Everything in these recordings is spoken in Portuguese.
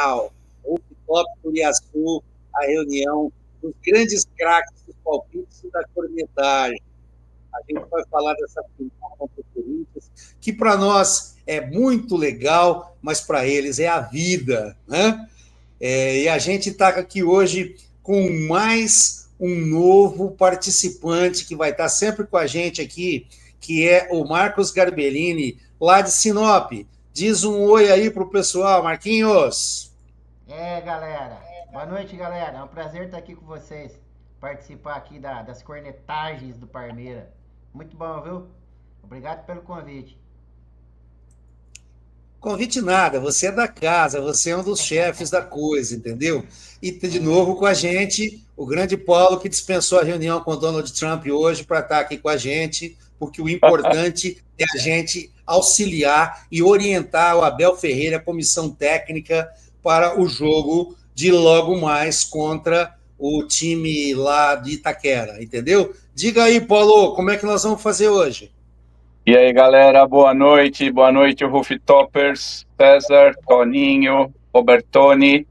final. Rooftop Turiaçu, a reunião dos grandes craques dos palpites e da cornetagem. A gente vai falar dessa final contra o Corinthians, que para nós é muito legal, mas para eles é a vida, né? E a gente está aqui hoje com mais um novo participante que vai estar sempre com a gente aqui, que é o Marcos Garbellini, lá de Sinop. Diz um oi aí pro pessoal, Marquinhos. Galera. Boa noite, galera. É um prazer estar aqui com vocês. Participar aqui das cornetagens do Parmeira. Muito bom, viu? Obrigado pelo convite. Convite nada, você é da casa, você é um dos chefes da coisa, entendeu? E de novo com a gente, o grande Paulo, que dispensou a reunião com o Donald Trump hoje para estar aqui com a gente, porque o importante é a gente auxiliar e orientar o Abel Ferreira, a comissão técnica, para o jogo de logo mais contra o time lá de Itaquera, entendeu? Diga aí, Paulo, como é que nós vamos fazer hoje? E aí, galera, boa noite, Rooftoppers, César, Toninho, Robertoni,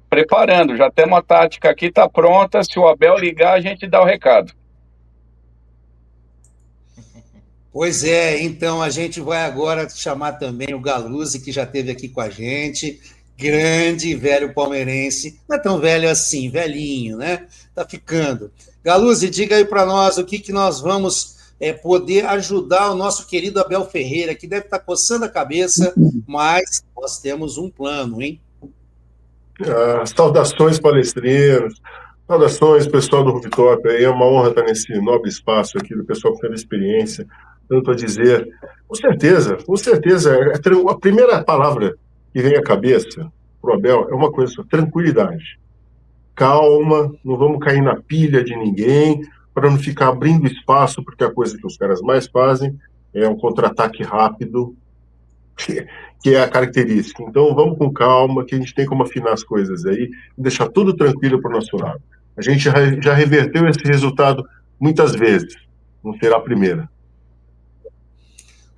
preparando, já temos a tática aqui, tá pronta, se o Abel ligar, a gente dá o recado. Pois é, então a gente vai agora chamar também o Galuzzi, que já esteve aqui com a gente, grande velho palmeirense, não é tão velho assim, velhinho, né? Tá ficando. Galuzzi, diga aí para nós o que nós vamos poder ajudar o nosso querido Abel Ferreira, que deve estar coçando a cabeça, mas nós temos um plano, hein? Saudações palestrinos, saudações pessoal do Rooftop, aí é uma honra estar nesse nobre espaço aqui do pessoal com tanta experiência, tanto a dizer, com certeza, a primeira palavra que vem à cabeça pro Abel é uma coisa só, tranquilidade, calma, não vamos cair na pilha de ninguém, para não ficar abrindo espaço, porque a coisa que os caras mais fazem é um contra-ataque rápido, que é a característica. Então, vamos com calma, que a gente tem como afinar as coisas aí e deixar tudo tranquilo para o nosso lado. A gente já reverteu esse resultado muitas vezes, não será a primeira.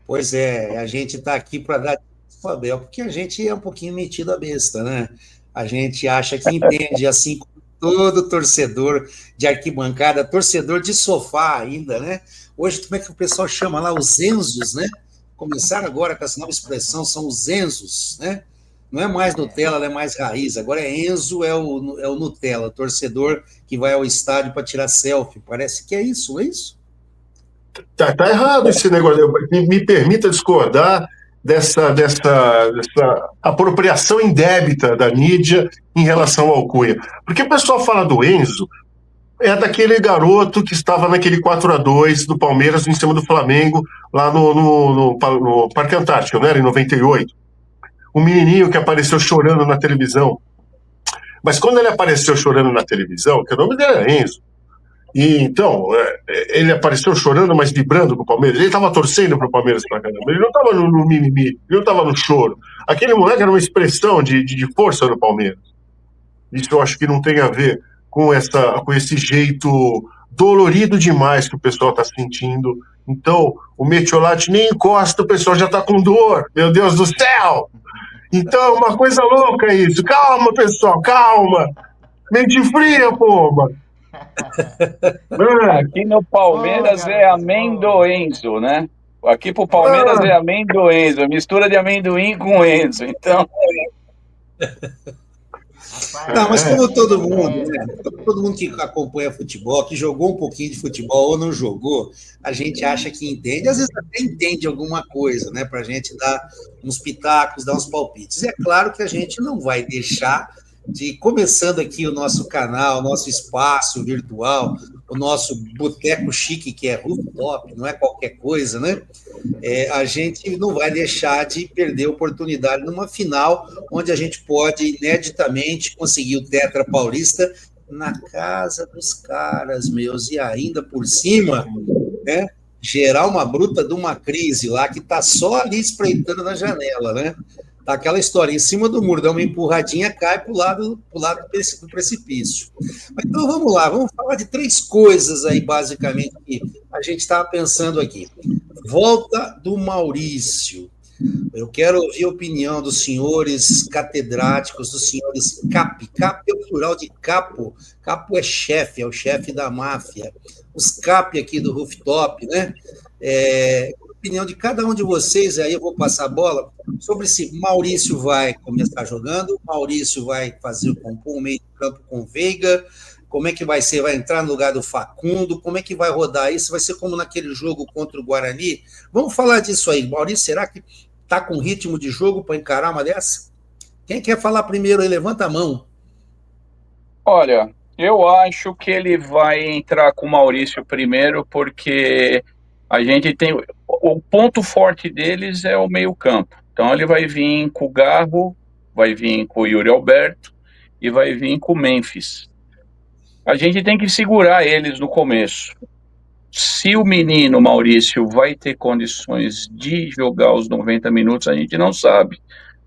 Pois é, a gente está aqui para dar o Abel, porque a gente é um pouquinho metido a besta, né? A gente acha que entende, assim como todo torcedor de arquibancada, torcedor de sofá ainda, né? Hoje, como é que o pessoal chama lá? Os Enzos, né? Começaram agora com essa nova expressão, são os Enzos, né? Não é mais Nutella, ela é mais raiz. Agora Enzo é o Nutella, torcedor que vai ao estádio para tirar selfie. Parece que é isso, não é isso? Tá errado esse negócio. Me permita discordar dessa apropriação indébita da mídia em relação ao Cunha. Porque o pessoal fala do Enzo, é daquele garoto que estava naquele 4-2 do Palmeiras em cima do Flamengo, lá no Parque Antártico, não era? Em 98. Um menininho que apareceu chorando na televisão. Mas quando ele apareceu chorando na televisão, que o nome dele era Enzo, e então, ele apareceu chorando, mas vibrando pro Palmeiras. Ele estava torcendo pro Palmeiras pra caramba. Ele não estava no mimimi, ele não estava no choro. Aquele moleque era uma expressão de força no Palmeiras. Isso eu acho que não tem a ver com esse jeito dolorido demais que o pessoal está sentindo. Então, o Metiolate nem encosta, o pessoal já está com dor. Meu Deus do céu! Então, é uma coisa louca isso. Calma, pessoal, calma. Mente fria, porra. Aqui no Palmeiras é amendoenzo, né? Aqui pro Palmeiras é amendoenzo, mistura de amendoim com Enzo, então... Não, mas como todo mundo, né? Todo mundo que acompanha futebol, que jogou um pouquinho de futebol ou não jogou, a gente acha que entende, às vezes até entende alguma coisa, né? Para a gente dar uns pitacos, dar uns palpites. E é claro que a gente não vai deixar de, começando aqui o nosso canal, o nosso espaço virtual, o nosso boteco chique, que é Rooftop, não é qualquer coisa, né? A gente não vai deixar de perder a oportunidade numa final onde a gente pode, ineditamente, conseguir o Tetra Paulista na casa dos caras, meus, e ainda por cima, né, gerar uma bruta de uma crise lá que está só ali espreitando na janela, né? Tá aquela história, em cima do muro, dá uma empurradinha, cai para o lado do precipício. Mas então vamos lá, vamos falar de 3 coisas aí, basicamente, que a gente estava pensando aqui. Volta do Maurício. Eu quero ouvir a opinião dos senhores catedráticos, dos senhores CAP. CAP é o plural de capo. Capo é chefe, é o chefe da máfia. Os CAP aqui do Rooftop, né? A opinião de cada um de vocês, aí eu vou passar a bola, sobre se Maurício vai começar jogando, Maurício vai compor um meio de campo com Veiga, como é que vai ser? Vai entrar no lugar do Facundo? Como é que vai rodar isso? Vai ser como naquele jogo contra o Guarani? Vamos falar disso aí. Maurício, será que está com ritmo de jogo para encarar uma dessa? Quem quer falar primeiro aí? Levanta a mão. Olha, eu acho que ele vai entrar com o Maurício primeiro, porque a gente tem... O ponto forte deles é o meio-campo. Então ele vai vir com o Garro, vai vir com o Yuri Alberto e vai vir com o Memphis. A gente tem que segurar eles no começo. Se o menino Maurício vai ter condições de jogar os 90 minutos, a gente não sabe.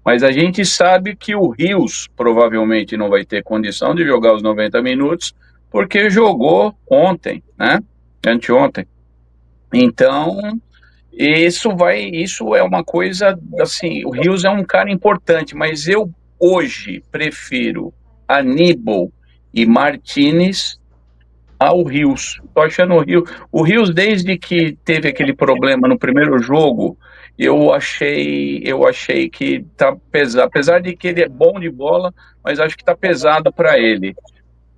Mas a gente sabe que o Rios provavelmente não vai ter condição de jogar os 90 minutos, porque jogou ontem, né? Anteontem. Então, isso é uma coisa, assim, o Rios é um cara importante, mas eu hoje prefiro Aníbal e Martínez ao Rios. Tô achando o Rios, desde que teve aquele problema no primeiro jogo, eu achei que tá pesado, apesar de que ele é bom de bola, mas acho que tá pesado para ele.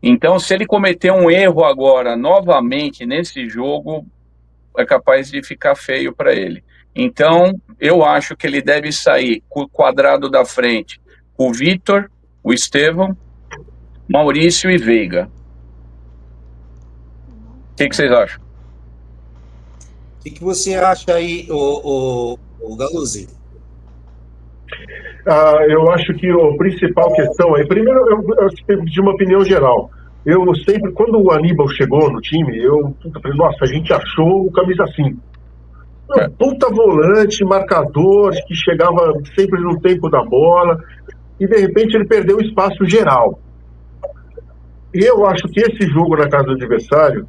Então, se ele cometer um erro agora, novamente, nesse jogo, é capaz de ficar feio para ele. Então, eu acho que ele deve sair com o quadrado da frente, o Vitor, o Estevão, Maurício e Veiga. O que vocês acham? O que você acha aí, o Galuzzi? Eu acho que a principal questão aí, primeiro, eu de uma opinião geral. Eu sempre, quando o Aníbal chegou no time, eu falei, nossa, a gente achou o camisa 5. Puta volante, marcador, que chegava sempre no tempo da bola, e de repente ele perdeu o espaço geral. E eu acho que esse jogo na casa do adversário,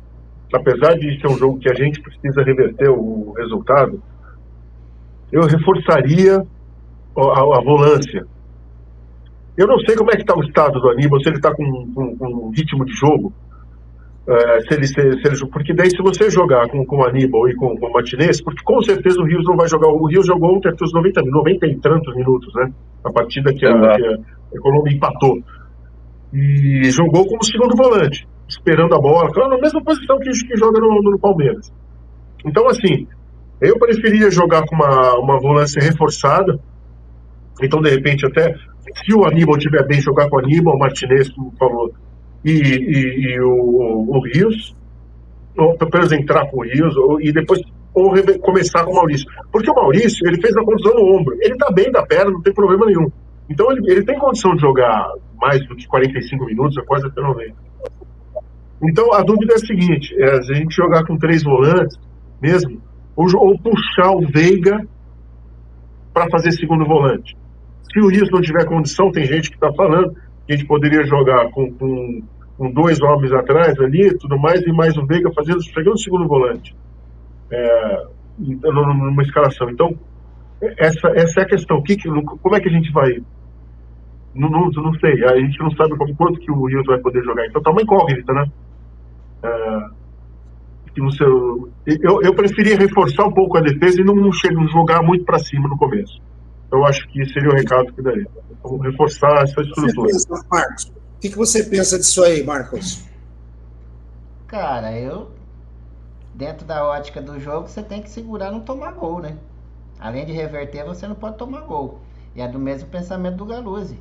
apesar de ser um jogo que a gente precisa reverter o resultado, eu reforçaria a volância. Eu não sei como é que está o estado do Aníbal, se ele está com ritmo de jogo, porque daí se você jogar com o Aníbal e com o Martinez, porque com certeza o Rios não vai jogar, o Rios jogou ontem os 90 e tantos minutos, né? A partida que a Colômbia empatou. E jogou como segundo volante, esperando a bola, na mesma posição que joga no Palmeiras. Então, assim, eu preferia jogar com uma volância reforçada. Então, de repente, até se o Aníbal estiver bem, jogar com o Aníbal, o Martinez, como falou, e o Rios, ou pelo menos entrar com o Rios, e depois começar com o Maurício. Porque o Maurício, ele fez a contusão no ombro. Ele tá bem da perna, não tem problema nenhum. Então, ele tem condição de jogar mais do que 45 minutos, quase até 90. Então, a dúvida é a seguinte, a gente jogar com 3 volantes mesmo, ou puxar o Veiga para fazer segundo volante. Se o Rios não tiver condição, tem gente que está falando que a gente poderia jogar com 2 homens atrás ali e tudo mais, e mais o Veiga chegando segundo volante numa escalação. Então, essa é a questão. Como é que a gente vai? Não sei. A gente não sabe quanto que o Rios vai poder jogar. Então, tá uma incógnita, né? Eu preferia reforçar um pouco a defesa e não jogar muito para cima no começo. Eu acho que seria o recado que daria. Vamos reforçar essa estrutura. Marcos, o que você pensa disso aí, Marcos? Cara, dentro da ótica do jogo, você tem que segurar não tomar gol, né? Além de reverter, você não pode tomar gol. E é do mesmo pensamento do Galuzzi.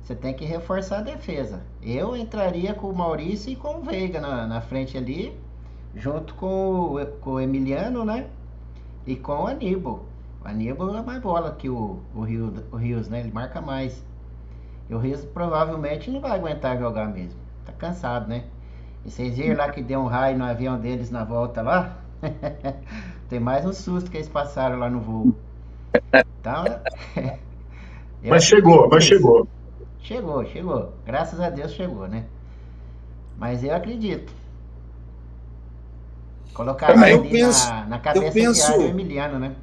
Você tem que reforçar a defesa. Eu entraria com o Maurício e com o Veiga na frente ali, junto com o Emiliano, né? E com o Aníbal. O Aníbal é mais bola que o Rios, né? Ele marca mais. E o Rios provavelmente não vai aguentar jogar mesmo. Tá cansado, né? E vocês viram lá que deu um raio no avião deles na volta lá? Tem mais um susto que eles passaram lá no voo. Então, mas chegou. Chegou. Graças a Deus chegou, né? Mas eu acredito. Colocar ali na cabeça de área o Emiliano, né?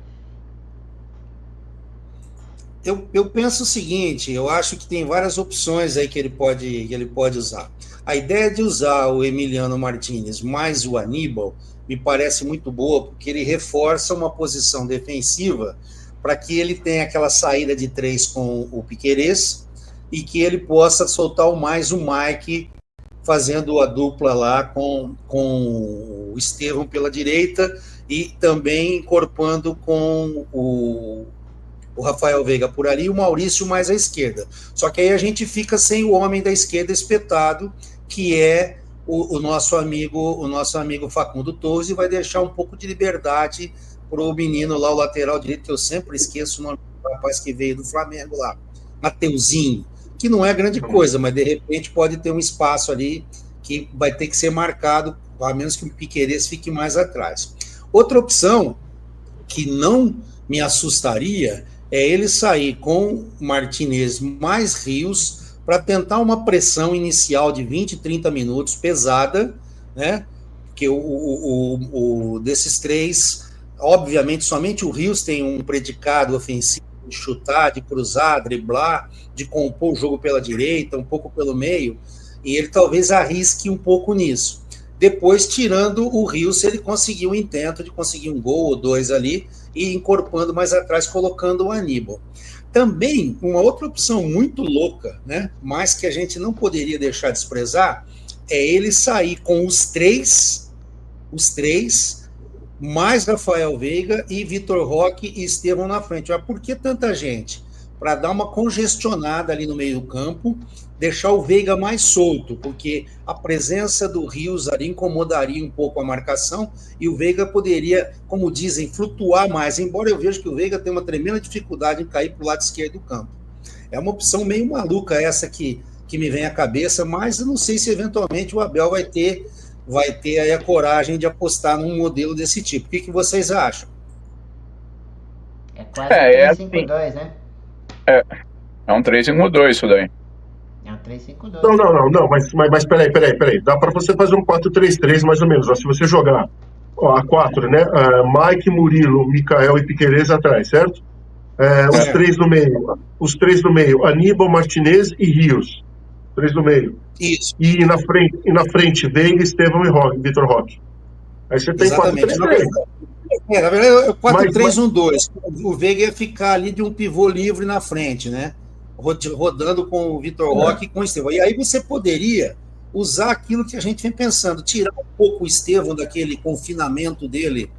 Eu penso o seguinte, eu acho que tem várias opções aí que ele pode usar. A ideia de usar o Emiliano Martinez mais o Aníbal me parece muito boa, porque ele reforça uma posição defensiva para que ele tenha aquela saída de 3 com o Piquerez e que ele possa soltar mais o Mike fazendo a dupla lá com o Estevão pela direita e também incorporando com o Rafael Veiga por ali e o Maurício mais à esquerda. Só que aí a gente fica sem o homem da esquerda espetado, que é o nosso amigo Facundo Torres, e vai deixar um pouco de liberdade para o menino lá, o lateral direito, que eu sempre esqueço o nome do rapaz que veio do Flamengo lá, Mateuzinho, que não é grande coisa, mas de repente pode ter um espaço ali que vai ter que ser marcado, a menos que o Piquerez fique mais atrás. Outra opção que não me assustaria é ele sair com Martinez mais Rios para tentar uma pressão inicial de 20, 30 minutos pesada, né? Porque desses três, obviamente, somente o Rios tem um predicado ofensivo de chutar, de cruzar, driblar, de compor o jogo pela direita, um pouco pelo meio, e ele talvez arrisque um pouco nisso. Depois, tirando o Rios, se ele conseguir o intento de conseguir um gol ou dois ali, e incorporando mais atrás, colocando o Aníbal. Também, uma outra opção muito louca, né, mas que a gente não poderia deixar desprezar, é ele sair com os três, mais Rafael Veiga e Vitor Roque e Estevão na frente. Mas por que tanta gente? Para dar uma congestionada ali no meio do campo, deixar o Veiga mais solto, porque a presença do Rios ali incomodaria um pouco a marcação e o Veiga poderia, como dizem, flutuar mais, embora eu veja que o Veiga tem uma tremenda dificuldade em cair para o lado esquerdo do campo. É uma opção meio maluca essa que me vem à cabeça, mas eu não sei se eventualmente o Abel vai ter aí a coragem de apostar num modelo desse tipo. O que vocês acham? É quase 3-5-2, assim, né? É um 3-5-2 isso daí. É um 3-5-2. Não, mas peraí. Dá para você fazer um 4-3-3 mais ou menos. Ó, se você jogar a 4, né? Mike, Murilo, Mikael e Piquerez atrás, certo? Os três no meio, Aníbal, Martinez e Rios. 3 no meio. Isso. E na frente Veiga, Estevão e Vitor Roque. Aí você tem 4-3-3. Na verdade, é 4-3-1-2. O Veiga ia ficar ali de um pivô livre na frente, né? Rodando com o Vitor Roque e com o Estevão. E aí você poderia usar aquilo que a gente vem pensando, tirar um pouco o Estevão daquele confinamento dele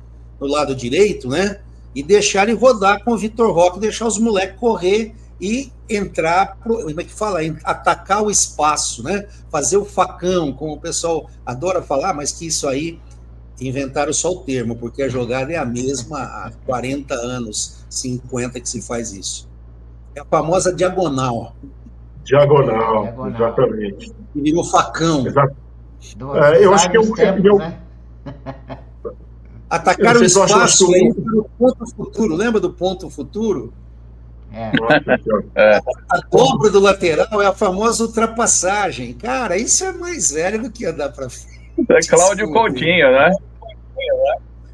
no lado direito, né? E deixar ele rodar com o Vitor Roque, deixar os moleques correr e entrar, como é que fala? Atacar o espaço, né? Fazer o facão, como o pessoal adora falar, mas que isso aí inventaram só o termo, porque a jogada é a mesma há 40 anos, 50 que se faz isso. É a famosa diagonal. Diagonal, exatamente. E virou facão. Eu acho que né? Atacar o espaço do ponto futuro. Lembra do ponto futuro? A dobra do lateral é a famosa ultrapassagem. Cara, isso é mais velho do que andar para frente. É Cláudio Coutinho, né?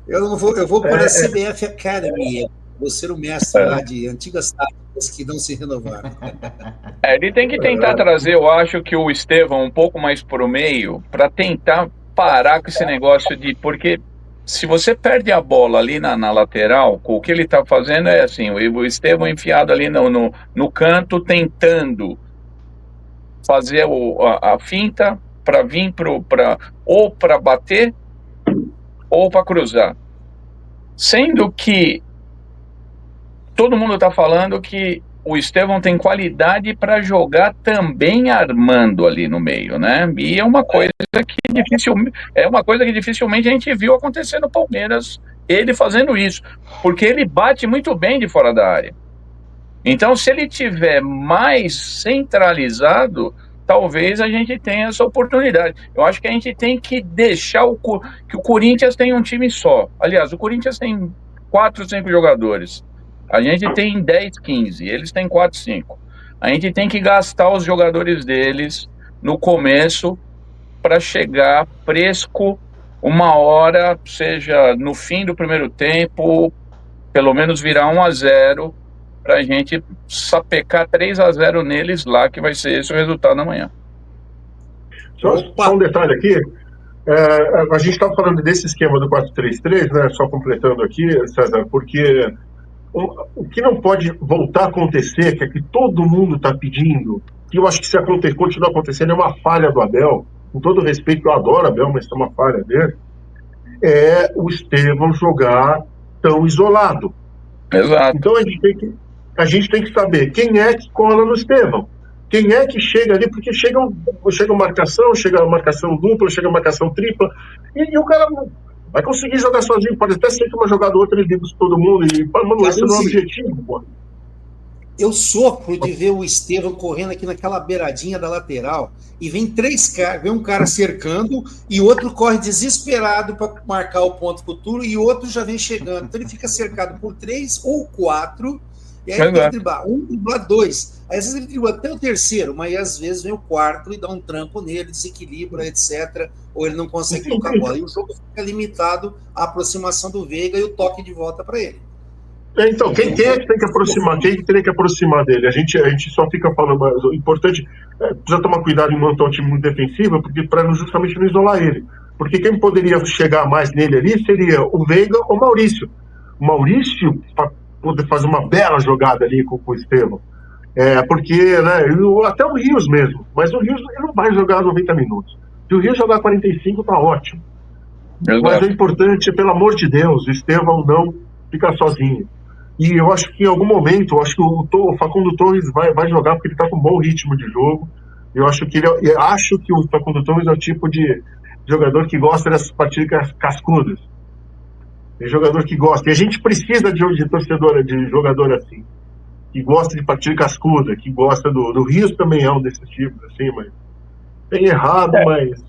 Eu vou para a CBF Academy. Vou ser o mestre lá de antigas táticas que não se renovaram. Ele tem que tentar trazer, eu acho, que o Estevão um pouco mais para o meio, para tentar parar com esse negócio de... Porque se você perde a bola ali na lateral, o que ele está fazendo é assim, o Estevão enfiado ali no canto, tentando fazer a finta para vir ou para bater ou para cruzar. Sendo que todo mundo está falando que o Estevão tem qualidade para jogar também armando ali no meio, né? E é uma coisa que dificilmente a gente viu acontecer no Palmeiras, ele fazendo isso, porque ele bate muito bem de fora da área. Então, se ele tiver mais centralizado, talvez a gente tenha essa oportunidade. Eu acho que a gente tem que deixar que o Corinthians tenha um time só. Aliás, o Corinthians tem 4, 5 jogadores. A gente tem 10, 15, eles têm 4, 5. A gente tem que gastar os jogadores deles no começo para chegar fresco uma hora, seja no fim do primeiro tempo, pelo menos virar 1-0, para a gente sapecar 3-0 neles lá, que vai ser esse o resultado amanhã. Só um detalhe aqui, a gente estava falando desse esquema do 4-3-3, né, só completando aqui, César, porque o que não pode voltar a acontecer, que é que todo mundo está pedindo, que eu acho que se continuar acontecendo, é uma falha do Abel, com todo respeito, eu adoro o Abel, mas é uma falha dele, é o Estevão jogar tão isolado. Exato. Então a gente tem que saber quem é que cola no Estevão. Quem é que chega ali, porque chega marcação dupla, chega marcação tripla, e o cara não vai conseguir jogar sozinho, pode até ser que uma jogada ou outra ele drible todo mundo, mano, esse não é o objetivo, pô. Eu sofro de ver o Estevão correndo aqui naquela beiradinha da lateral e vem vem um cara cercando e outro corre desesperado para marcar o ponto futuro e outro já vem chegando. Então ele fica cercado por 3 ou 4 e aí ele tem que driblar driblar 2. Aí às vezes ele dribla até o terceiro, mas às vezes vem o quarto e dá um tranco nele, desequilibra, etc. Ou ele não consegue tocar a bola. E o jogo fica limitado à aproximação do Veiga e o toque de volta para ele. Então, quem é que tem que aproximar? Quem teria que aproximar dele? A gente só fica falando, mas o importante precisa tomar cuidado em montar um time muito defensivo, porque para justamente não isolar ele. Porque quem poderia chegar mais nele ali seria o Veiga ou o Maurício. O Maurício para poder fazer uma bela jogada ali com o Estevão. Porque, né, até o Rios mesmo, mas o Rios ele não vai jogar 90 minutos. Se o Rios jogar 45, tá ótimo. Mas o importante é, pelo amor de Deus, o Estevão não ficar sozinho. E eu acho que em algum momento, o Facundo Torres vai jogar porque ele está com um bom ritmo de jogo. Eu acho que o Facundo Torres é o tipo de jogador que gosta dessas partidas cascudas. É jogador que gosta. E a gente precisa de torcedor, de jogador assim, que gosta de partida cascuda, que gosta do Rios também é um desses tipos, assim, mas tem errado, mas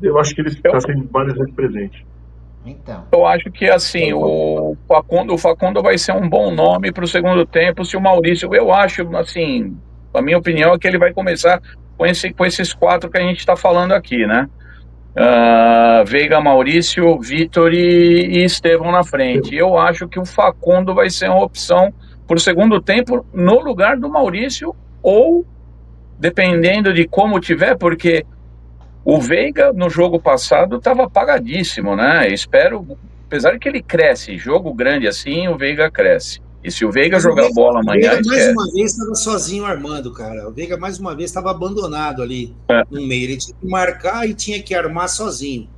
eu acho que ele está sendo várias vezes presente. Então. Eu acho que assim, o Facundo vai ser um bom nome para o segundo tempo. Se o Maurício, eu acho, assim, a minha opinião é que ele vai começar com esses 4 que a gente está falando aqui, né? Veiga, Maurício, Vitor e Estevão na frente. Eu acho que o Facundo vai ser uma opção para o segundo tempo no lugar do Maurício, ou dependendo de como tiver, porque o Veiga, no jogo passado, estava apagadíssimo, né? Espero, apesar de que ele cresce, jogo grande assim, o Veiga cresce. E se o Veiga jogar bola amanhã... O Veiga mais uma vez estava sozinho armando, cara. O Veiga mais uma vez estava abandonado ali no meio. Ele tinha que marcar e tinha que armar sozinho.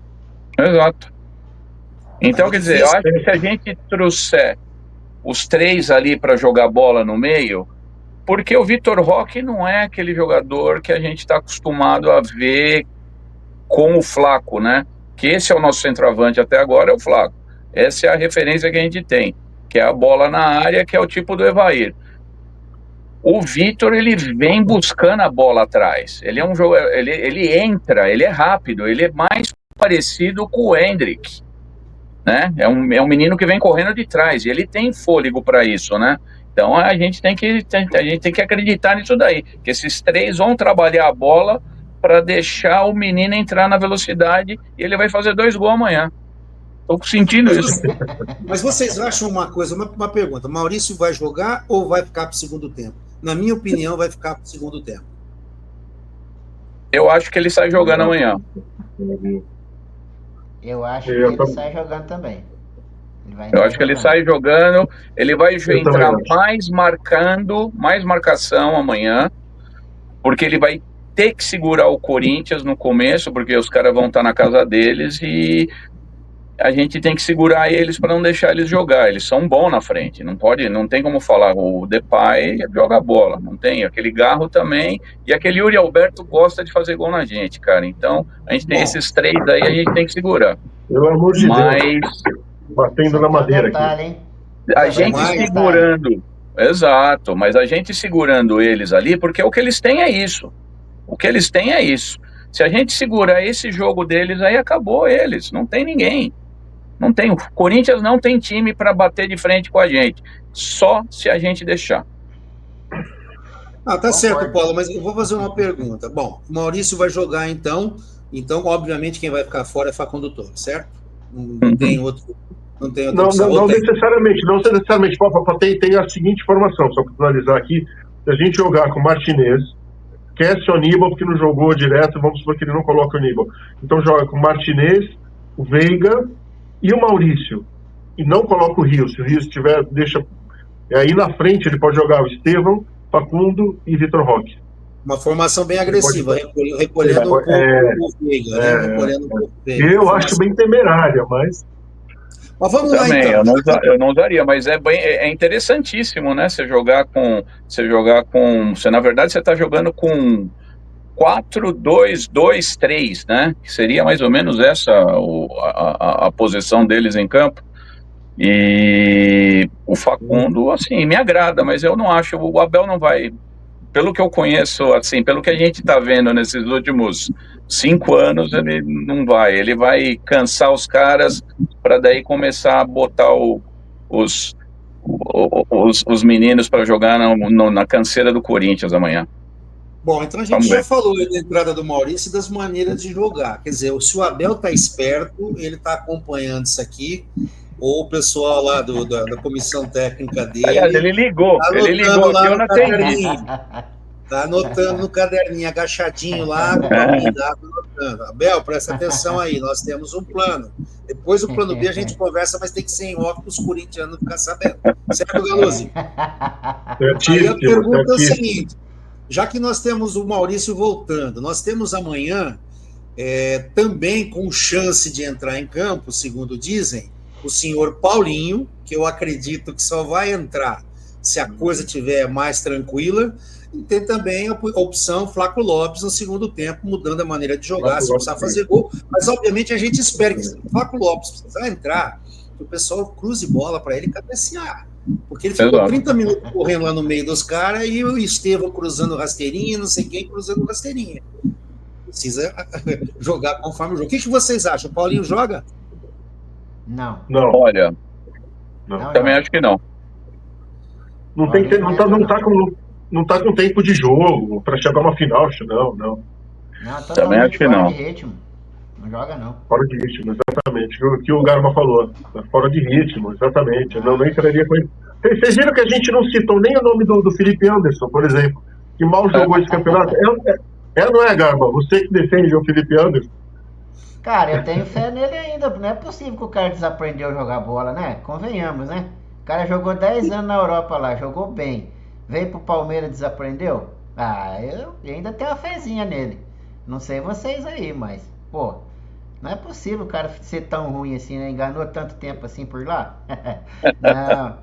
Exato. Então, quer dizer, eu acho que se a gente trouxer os 3 ali para jogar bola no meio... Porque o Vitor Roque não é aquele jogador que a gente está acostumado a ver com o Flaco, né? Que esse é o nosso centroavante até agora, é o Flaco. Essa é a referência que a gente tem, que é a bola na área, que é o tipo do Evair. O Vitor, ele vem buscando a bola atrás. Ele é um jogador, ele entra, ele é rápido, ele é mais parecido com o Hendrick, né? É um menino que vem correndo de trás, e ele tem fôlego para isso, né? Então a gente tem que acreditar nisso daí, que esses 3 vão trabalhar a bola para deixar o menino entrar na velocidade e ele vai fazer 2 gols amanhã. Estou sentindo isso. Mas vocês acham uma coisa, uma pergunta, Maurício vai jogar ou vai ficar para o segundo tempo? Na minha opinião, vai ficar para o segundo tempo. Eu acho que ele sai jogando amanhã. Eu acho que ele sai jogando também. Eu acho que ele sai jogando, ele vai entrar mais marcação amanhã, porque ele vai ter que segurar o Corinthians no começo, porque os caras vão estar na casa deles e a gente tem que segurar eles para não deixar eles jogar. Eles são bons na frente, não tem como falar, o Depay joga bola, não tem, aquele Garro também, e aquele Yuri Alberto gosta de fazer gol na gente, cara. Então, a gente tem esses 3 aí, a gente tem que segurar. Pelo amor de Deus. Batendo na madeira detalhe, aqui. A gente segurando, exato, mas a gente segurando eles ali, porque o que eles têm é isso. O que eles têm é isso. Se a gente segurar esse jogo deles, aí acabou eles. Não tem ninguém. Não tem. O Corinthians não tem time para bater de frente com a gente. Só se a gente deixar. Tá certo, Paulo, mas eu vou fazer uma pergunta. Bom, o Maurício vai jogar então, obviamente quem vai ficar fora é Facundo Torres, certo? Não tem outro. Não tem outra opção. Não necessariamente. Tem a seguinte informação, só para finalizar aqui. Se a gente jogar com o Martinez, esquece o Aníbal, porque não jogou direto, vamos supor que ele não coloca o Aníbal. Então joga com o Martinez, o Veiga e o Maurício. E não coloca o Rios. Se o Rios tiver, deixa... Aí na frente ele pode jogar o Estevão, Facundo e Vitor Roque. Uma formação bem agressiva, recolhendo um pouco o Veiga, né? Recolhendo um pouco o Veiga. Eu acho bem temerária, mas vamos lá, também, então. eu não usaria, mas é interessantíssimo, né? Você na verdade, você está jogando com 4-2-2-3, né? Que seria mais ou menos essa a posição deles em campo. E o Facundo, assim, me agrada, mas eu não acho, o Abel não vai, pelo que eu conheço, assim, pelo que a gente está vendo nesses últimos 5 anos, ele vai cansar os caras para daí começar a botar os meninos para jogar na canseira do Corinthians amanhã. Bom, então a gente já falou da entrada do Maurício e das maneiras de jogar. Quer dizer, se o Abel está esperto, ele está acompanhando isso aqui, ou o pessoal lá da comissão técnica dele... Aliás, ele ligou aqui, eu não entendi. Está anotando no caderninho, agachadinho lá, com a anotando. Abel, presta atenção aí, nós temos um plano. Depois o plano B a gente conversa, mas tem que ser em óculos corintianos ficar sabendo. Certo, Galuzzi? Aí a pergunta é o seguinte, já que nós temos o Maurício voltando, nós temos amanhã também com chance de entrar em campo, segundo dizem, o senhor Paulinho, que eu acredito que só vai entrar se a coisa estiver mais tranquila, e tem também a opção Flaco Lopes no segundo tempo, mudando a maneira de jogar, se precisar fazer gol, mas obviamente a gente espera que se o Flaco Lopes precisar entrar, que o pessoal cruze bola para ele cabecear, porque ele ficou 30 minutos correndo lá no meio dos caras e o Estevão cruzando rasteirinha, não sei quem cruzando rasteirinha. Precisa jogar conforme o jogo. O que vocês acham? O Paulinho joga? Não. Olha, também acho que não. Não tá com tempo de jogo para chegar uma final, não. Também acho que não. De ritmo. Não joga, não. Fora de ritmo, exatamente. O que o Garma falou. Fora de ritmo, exatamente. Não entraria com ele. Vocês viram que a gente não citou nem o nome do Felipe Anderson, por exemplo, que mal jogou esse campeonato? Não é, Garma? Você que defende o Felipe Anderson. Cara, eu tenho fé nele ainda. Não é possível que o cara desaprendeu a jogar bola, né? Convenhamos, né? O cara jogou 10 anos na Europa lá, jogou bem. Veio pro Palmeiras e desaprendeu? Eu ainda tenho uma fezinha nele. Não sei vocês aí, mas, pô, não é possível o cara ser tão ruim assim, né? Enganou tanto tempo assim por lá. Não,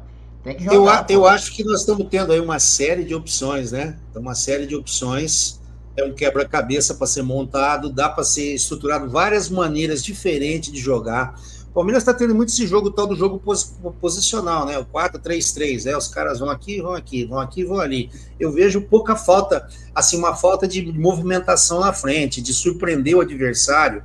tem que jogar. Eu acho que nós estamos tendo aí uma série de opções, né? Uma série de opções. É um quebra-cabeça para ser montado, dá para ser estruturado várias maneiras diferentes de jogar. O Palmeiras está tendo muito esse jogo, tal do jogo posicional, né? O 4-3-3, né? Os caras vão aqui, vão aqui, vão aqui, vão ali. Eu vejo pouca falta, assim, uma falta de movimentação na frente, de surpreender o adversário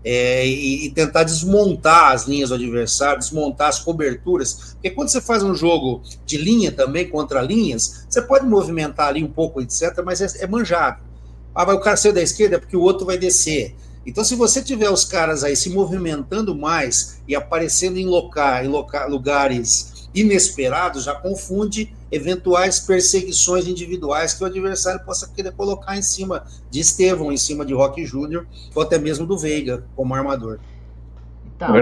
e tentar desmontar as linhas do adversário, desmontar as coberturas. Porque quando você faz um jogo de linha também, contra linhas, você pode movimentar ali um pouco, etc., mas é manjado. Vai o cara sair da esquerda porque o outro vai descer. Então, se você tiver os caras aí se movimentando mais e aparecendo em lugares inesperados, já confunde eventuais perseguições individuais que o adversário possa querer colocar em cima de Estevão, em cima de Roque Júnior, ou até mesmo do Veiga, como armador. Então,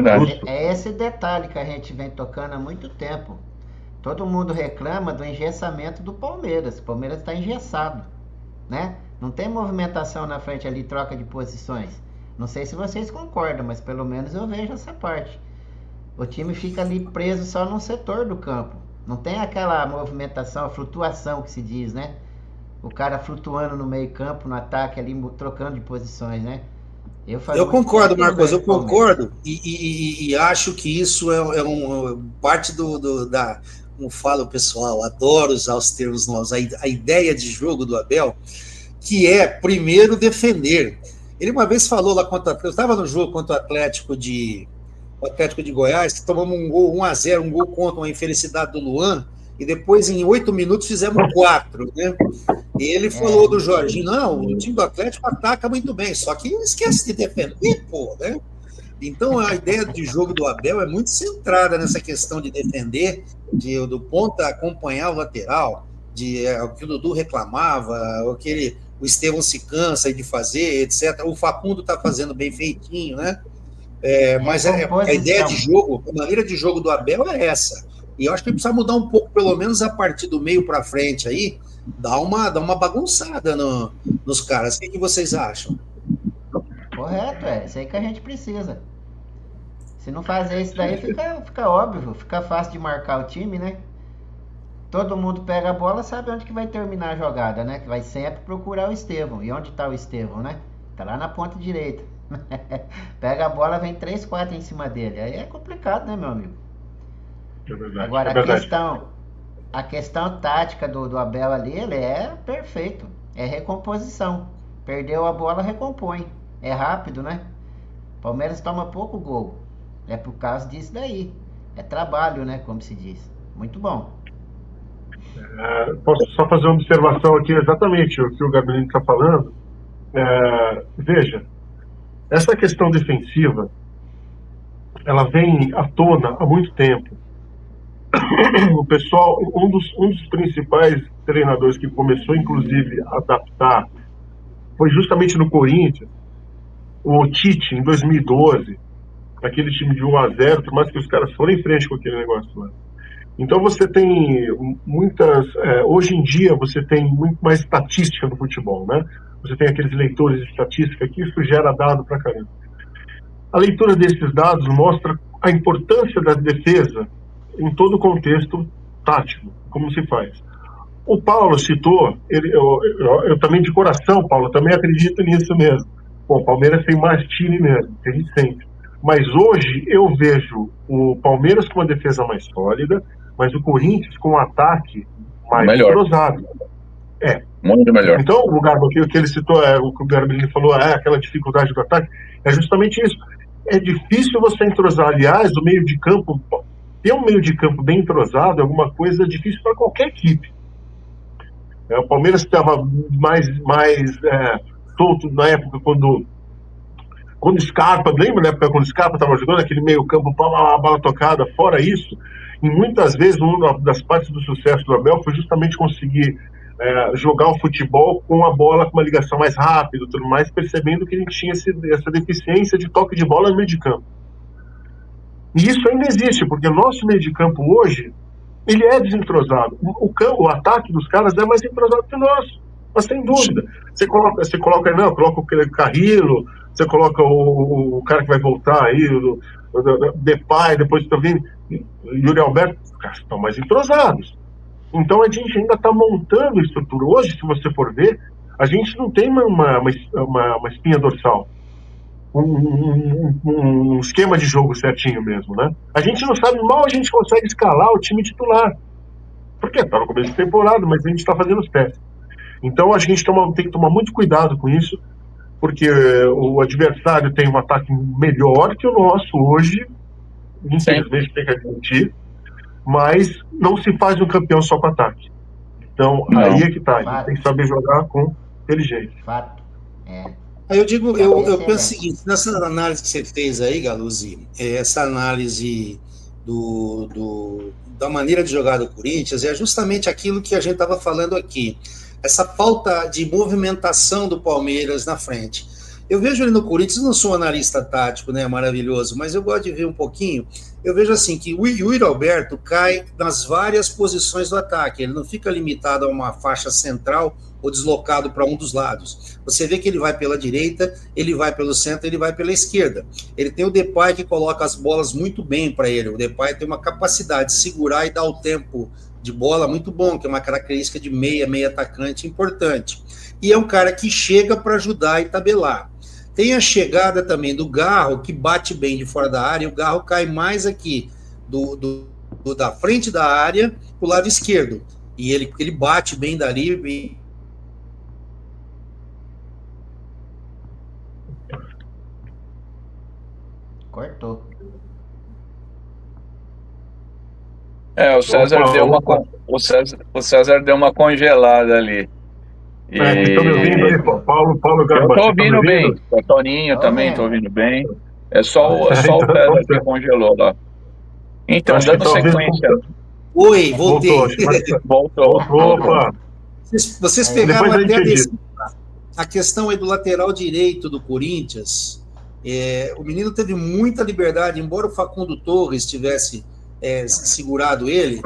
é esse detalhe que a gente vem tocando há muito tempo. Todo mundo reclama do engessamento do Palmeiras. O Palmeiras está engessado, né? Não tem movimentação na frente ali, troca de posições. Não sei se vocês concordam, mas pelo menos eu vejo essa parte. O time fica ali preso só num setor do campo. Não tem aquela movimentação, a flutuação que se diz, né? O cara flutuando no meio campo, no ataque ali, trocando de posições, né? Eu concordo, Marcos, eu concordo e acho que isso é parte da... Como fala o pessoal, adoro usar os termos novos, a ideia de jogo do Abel, que é, primeiro, defender. Ele uma vez falou lá eu estava no jogo contra o Atlético de Goiás, que tomamos um gol 1-0, um gol contra uma infelicidade do Luan, e depois em 8 minutos fizemos 4, né? E ele falou do Jorginho, não, o time do Atlético ataca muito bem, só que esquece de defender, pô, né? Então, a ideia de jogo do Abel é muito centrada nessa questão de defender, do ponta acompanhar o lateral, o que o Dudu reclamava, o Estevão se cansa de fazer, etc. O Facundo está fazendo bem feitinho, né? Mas a ideia de jogo, a maneira de jogo do Abel é essa. E eu acho que precisa mudar um pouco, pelo menos a partir do meio para frente aí, dar uma bagunçada nos caras. O que vocês acham? Correto, é isso aí que a gente precisa. Se não fazer isso daí, fica óbvio, fica fácil de marcar o time, né? Todo mundo pega a bola, sabe onde que vai terminar a jogada, né? Que vai sempre procurar o Estevão. E onde está o Estevão, né? Tá lá na ponta direita. Pega a bola, vem 3, 4 em cima dele. Aí é complicado, né, meu amigo? É verdade, agora, é verdade. a questão tática do Abel ali, ele é perfeito. É recomposição. Perdeu a bola, recompõe. É rápido, né? Palmeiras toma pouco gol. É por causa disso daí. É trabalho, né? Como se diz. Muito bom. Posso só fazer uma observação aqui, exatamente o que o Gabriel está falando? Veja, essa questão defensiva, ela vem à tona há muito tempo. O pessoal, um dos principais treinadores que começou, inclusive, a adaptar foi justamente no Corinthians, o Tite, em 2012, aquele time de 1-0, por mais que os caras foram em frente com aquele negócio lá. Então você tem muitas... hoje em dia você tem muito mais estatística no futebol, né? Você tem aqueles leitores de estatística que isso gera dado pra caramba. A leitura desses dados mostra a importância da defesa em todo o contexto tático, como se faz. O Paulo citou, eu também de coração, Paulo, também acredito nisso mesmo. Bom, o Palmeiras tem mais time mesmo, que a gente sente. Mas hoje eu vejo o Palmeiras com uma defesa mais sólida, mas o Corinthians com um ataque mais entrosado. Muito melhor. Então, o Garbo, o que ele citou, o que o Gabriel falou, aquela dificuldade do ataque, é justamente isso. É difícil você entrosar. Aliás, o meio de campo, ter um meio de campo bem entrosado é alguma coisa difícil para qualquer equipe. O Palmeiras estava mais solto na época quando Scarpa, lembra na época quando Scarpa estava jogando aquele meio campo, a bola tocada? Fora isso, e muitas vezes uma das partes do sucesso do Abel foi justamente conseguir jogar o futebol com a bola com uma ligação mais rápida, tudo mais, percebendo que a gente tinha essa deficiência de toque de bola no meio de campo. E isso ainda existe, porque o nosso meio de campo hoje, ele é desentrosado. O ataque dos caras é mais entrosado que o nosso, mas sem dúvida. Você coloca o Carrillo, você coloca o cara que vai voltar aí, o Depay, depois também Yuri Alberto, os caras estão mais entrosados. Então a gente ainda está montando a estrutura. Hoje, se você for ver, a gente não tem uma espinha dorsal, um esquema de jogo certinho mesmo, né? A gente não sabe, mal a gente consegue escalar o time titular. Porque está no começo de temporada, mas a gente está fazendo os testes. Então a gente tem que tomar muito cuidado com isso, porque o adversário tem um ataque melhor que o nosso hoje, infelizmente tem que admitir, mas não se faz um campeão só com ataque. Então aí é que tá, a gente tem que saber jogar com inteligência. Fato. Eu penso o seguinte, nessa análise que você fez aí, Galuzzi, essa análise da maneira de jogar do Corinthians é justamente aquilo que a gente estava falando aqui, essa falta de movimentação do Palmeiras na frente. Eu vejo ele no Corinthians, não sou analista tático, né, maravilhoso, mas eu gosto de ver um pouquinho. Eu vejo assim que o Yuri Alberto cai nas várias posições do ataque, ele não fica limitado a uma faixa central ou deslocado para um dos lados. Você vê que ele vai pela direita, ele vai pelo centro, ele vai pela esquerda. Ele tem o Depay que coloca as bolas muito bem para ele. O Depay tem uma capacidade de segurar e dar o tempo de bola muito bom, que é uma característica de meia atacante importante. E é um cara que chega para ajudar e tabelar. Tem a chegada também do Garro, que bate bem de fora da área, o Garro cai mais aqui da frente da área para o lado esquerdo. E ele bate bem dali. Cortou. O César deu uma congelada ali. Estão me ouvindo aí, Paulo Eu estou ouvindo bem. O Toninho também estou ouvindo bem. É só o César que congelou lá. Então, Acho que dando talvez sequência. Oi, voltei. Voltou. Opa! Vocês pegaram Depois a até gente a questão aí do lateral direito do Corinthians. O menino teve muita liberdade, embora o Facundo Torres tivesse segurado ele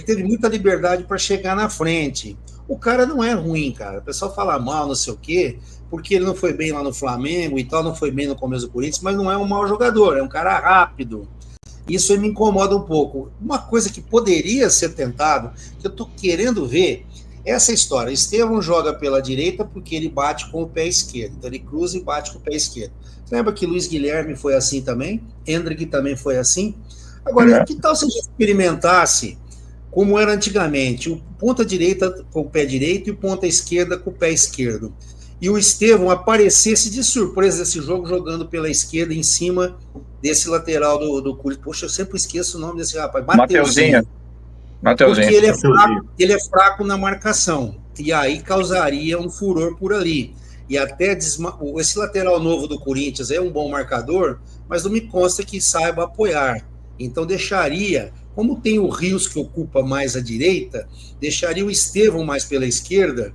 teve muita liberdade para chegar na frente. O cara não é ruim, cara. O pessoal fala mal, não sei o quê, porque ele não foi bem lá no Flamengo e tal, não foi bem no começo do Corinthians, mas não é um mau jogador, é um cara rápido. Isso aí me incomoda um pouco. Uma coisa que poderia ser tentado, que eu estou querendo ver, é essa história. Estevão joga pela direita porque ele bate com o pé esquerdo. Então ele cruza e bate com o pé esquerdo. Você lembra que Luiz Guilherme foi assim também? Hendrick também foi assim? Agora, que tal se a gente experimentasse como era antigamente, o ponta direita com o pé direito e o ponta esquerda com o pé esquerdo. E o Estevão aparecesse de surpresa nesse jogo, jogando pela esquerda em cima desse lateral do Corinthians. Poxa, eu sempre esqueço o nome desse rapaz. Mateuzinho. Porque ele é fraco na marcação. E aí causaria um furor por ali. E até esse lateral novo do Corinthians é um bom marcador, mas não me consta que saiba apoiar. Então deixaria, como tem o Rios que ocupa mais a direita, deixaria o Estevão mais pela esquerda,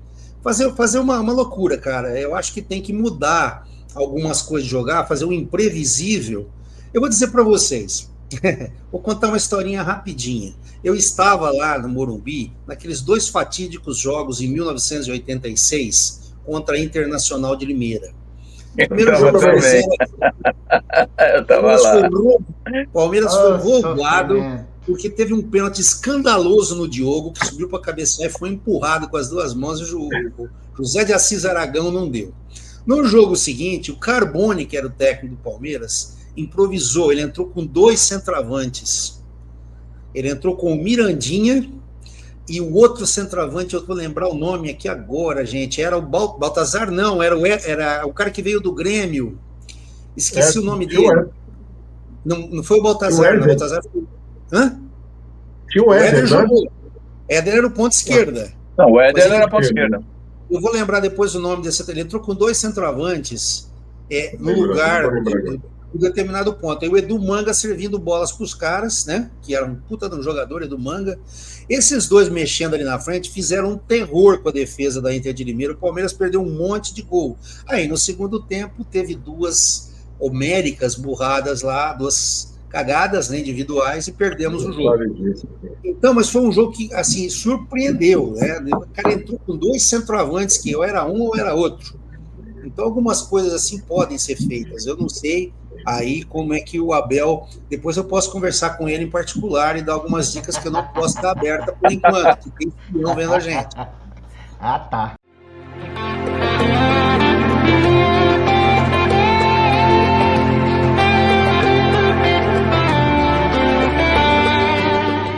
fazer uma loucura, cara. Eu acho que tem que mudar algumas coisas de jogar, fazer um imprevisível. Eu vou dizer para vocês, vou contar uma historinha rapidinha. Eu estava lá no Morumbi, naqueles 2 fatídicos jogos em 1986 contra a Internacional de Limeira. Primeiro jogo foi 0. Eu estava lá. Palmeiras foi roubado porque teve um pênalti escandaloso no Diogo, que subiu para cabecear e foi empurrado com as 2 mãos, e o José de Assis Aragão não deu. No jogo seguinte, o Carbone, que era o técnico do Palmeiras, improvisou, ele entrou com 2 centroavantes. Ele entrou com o Mirandinha e o outro centroavante, eu vou lembrar o nome aqui agora, gente, era o Baltazar, não, era o cara que veio do Grêmio. Esqueci o nome dele. Não foi o Baltazar, não. O Baltazar foi... Hã? O Éder jogou. Éder era o ponto esquerda. Não, o Éder era a ponta esquerda. Eu vou lembrar depois o nome desse. Ele entrou com 2 centroavantes no lugar de um determinado ponto. Aí o Edu Manga servindo bolas para os caras, né? Que era um puta de um jogador, Edu Manga. Esses 2 mexendo ali na frente fizeram um terror com a defesa da Inter de Limeira. O Palmeiras perdeu um monte de gol. Aí no segundo tempo teve 2 homéricas burradas lá, 2 cagadas, né, individuais, e perdemos o jogo. Então, mas foi um jogo que, assim, surpreendeu, né? O cara entrou com 2 centroavantes, que ou era um ou era outro. Então, algumas coisas assim podem ser feitas. Eu não sei aí como é que o Abel... Depois eu posso conversar com ele em particular e dar algumas dicas que eu não posso estar aberta por enquanto, que tem espião vendo a gente. Ah, tá.